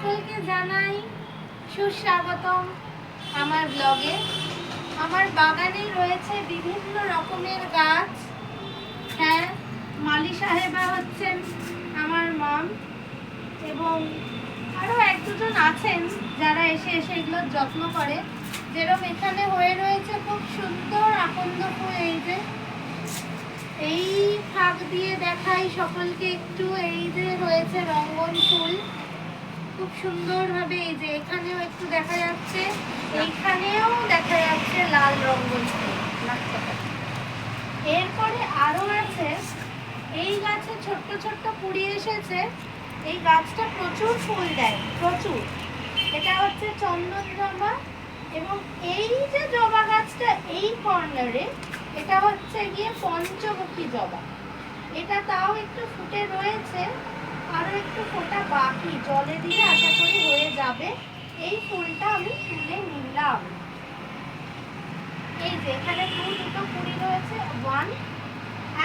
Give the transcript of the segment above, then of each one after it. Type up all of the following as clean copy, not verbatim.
সকলকে জানাই সুস্বাগতম আমার ব্লগে। আমার বাগানে রয়েছে বিভিন্ন রকমের গাছ। হ্যাঁ, মালি সাহেবা হচ্ছেন আমার মম, এবং আরও এক দুজন আছেন যারা এসে এসে এগুলোর যত্ন করে। যেরকম এখানে হয়ে রয়েছে খুব সুন্দর আকন্দ ফুল। এই যে এই ফাঁক দিয়ে দেখাই সকলকে একটু, এই যে রয়েছে রঙ্গন ফুল খুব সুন্দরভাবে। এই যে এখানেও একটু দেখা যাচ্ছে, এইখানেও দেখা যাচ্ছে লাল রঙ্গন ফুল। এরপরে আরো আছে, এই গাছে ছোট্ট ছোট্ট কুড়ি এসেছে। এই গাছটা প্রচুর ফুল দেয়, প্রচুর। এটা হচ্ছে চন্দন জবা, এবং এই যে জবা গাছটা এই কর্নারে, এটা হচ্ছে গিয়ে পঞ্চমুখী জবা। এটা তাও একটু ফুটে রয়েছে, আরো একটু ফোটা বাকি, জলে দিয়ে আশা করি হয়ে যাবে। এই ফুলটা আমি তুলে নিলাম। এই যে এখানে দুটো কুড়ি রয়েছে, 1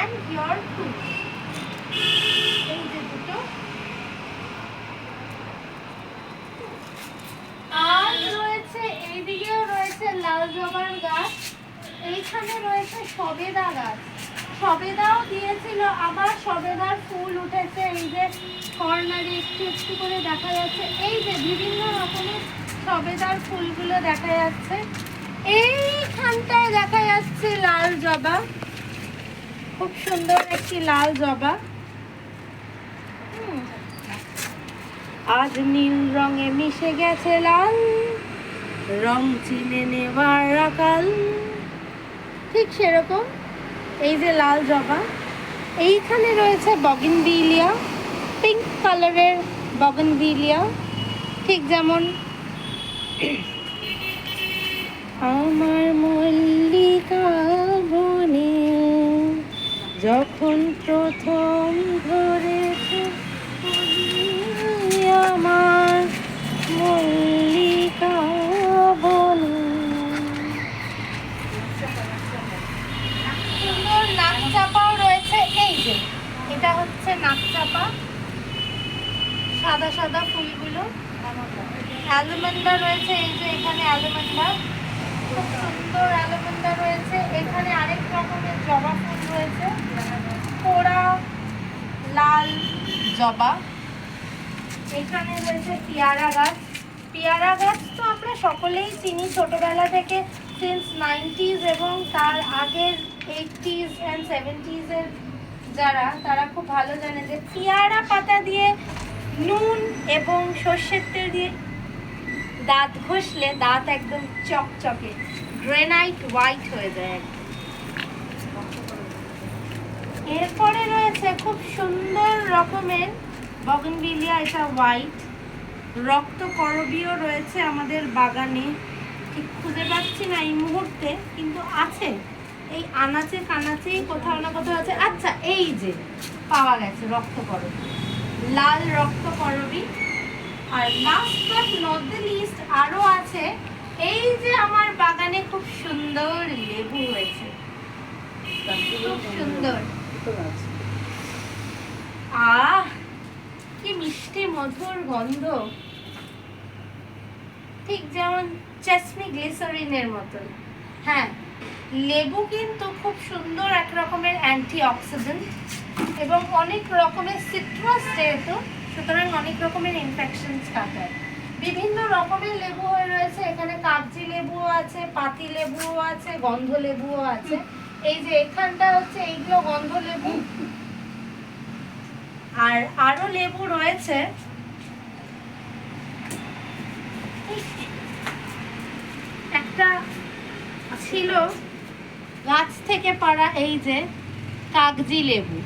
and here 2। এই যে দুটো। আর রয়েছে এইদিকেও রয়েছে লাল জবার গাছ। এইখানে রয়েছে সবেদা গাছ, সবেদাও দিয়েছিল, আবার সবেদার ফুল উঠেছে। এই যে কর্নারে একটু একটু করে দেখা যাচ্ছে, এই যে বিভিন্ন রকমের সবেদার ফুলগুলো দেখা যাচ্ছে। এইখানটায় দেখা যাচ্ছে লাল জবা, খুব সুন্দর একটি লাল জবা। আজ নীল রঙে মিশে গেছে লাল, রং চিনে নেবার আকাল। ঠিক সেরকম এই যে লাল জবা। এইখানে রয়েছে বগেনভিলিয়া, পিঙ্ক কালারের বগেনভিলিয়া, ঠিক যেমন আমার মল্লিকা বনে যখন প্রথম ধরেছে আমার মল্লিকা বনে। সুন্দর নাকচাপাও রয়েছে। এই যে এটা হচ্ছে নাকচাপা, সাদা সাদা ফুলগুলো। অ্যালমন্ডা রয়েছে, এই যে এখানে অ্যালমন্ডা, খুব সুন্দর অ্যালমন্ডা রয়েছে। এখানে আরেক রকমের জবা ফুল রয়েছে, পোড়া লাল জবা। এখানে রয়েছে পেয়ারা গাছ। পেয়ারা গাছ তো আমরা সকলেই চিনি ছোটবেলা থেকে, সিন্স 90s এবং তার আগের 80s and 70s এর যারা, তারা খুব ভালো জানে যে পেয়ারা পাতা দিয়ে নুন এবং সর্ষের তেল দিয়ে দাঁত ঘষলে দাঁত একদম চকচকে গ্রেনাইট হোয়াইট হয়ে যায়। এরপরে রয়েছে খুব সুন্দর রকমের বগেনভিলিয়া, এটা হোয়াইট। রক্তকরবীও রয়েছে আমাদের বাগানে, ঠিক খুঁজে পাচ্ছি না এই মুহূর্তে, কিন্তু আছে এই আনাচে কানাচেই কোথাও না কোথাও আছে। আচ্ছা, এই যে পাওয়া গেছে রক্তকরবী, লাল রক্তকরবী। আর last but not the least আরো আছে, এই যে আমার বাগানে খুব সুন্দর লেবু হয়েছে, খুব সুন্দর। আহ, কি মিষ্টি মধুর গন্ধ, ঠিক যেমন চেসমি গ্লিসারিনের মতন। হ্যাঁ, লেবু কিন্তু খুব সুন্দর এক রকমের অ্যান্টিঅক্সিডেন্ট, এবং অনেক রকমের সিট্রাস যেহেতু, সুতরাং অনেক রকমের ইনফেকশনস কাটায়। বিভিন্ন রকমের লেবু হয়ে রয়েছে এখানে, কাগজি লেবুও আছে, পাতি লেবুও আছে, গন্ধ লেবুও আছে। এই যে এখানটা হচ্ছে এইগুলো গন্ধ লেবু। আর আরো লেবু রয়েছে, একটা ছিল গাছ থেকে পাড়া, এই যে কাগজি লেবু।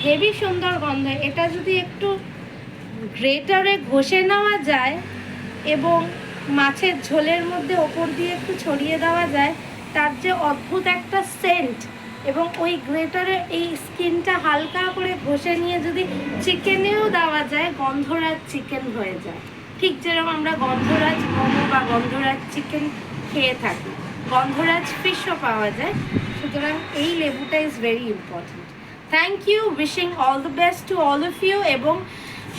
হেবি সুন্দর গন্ধ। এটা যদি একটু গ্রেটারে ঘষে নেওয়া যায় এবং মাছের ঝোলের মধ্যে ওপর দিয়ে একটু ছড়িয়ে দেওয়া যায়, তার যে অদ্ভুত একটা সেন্ট, এবং ওই গ্রেটারে এই স্কিনটা হালকা করে ঘষে নিয়ে যদি চিকেনেও দেওয়া যায়, গন্ধরাজ চিকেন হয়ে যায়। ঠিক যেরকম আমরা গন্ধরাজ মোমো বা গন্ধরাজ চিকেন খেয়ে থাকি, গন্ধরাজ ফিশও পাওয়া যায়। সুতরাং এই লেবুটা is very important. Thank you, wishing all the best to all of you, এবং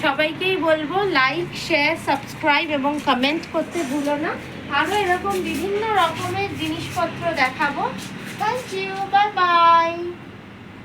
সবাইকেই বলবো লাইক, শেয়ার, সাবস্ক্রাইব এবং কমেন্ট করতে ভুলো না। আরও এরকম বিভিন্ন রকমের জিনিসপত্র দেখাবো। Thank you.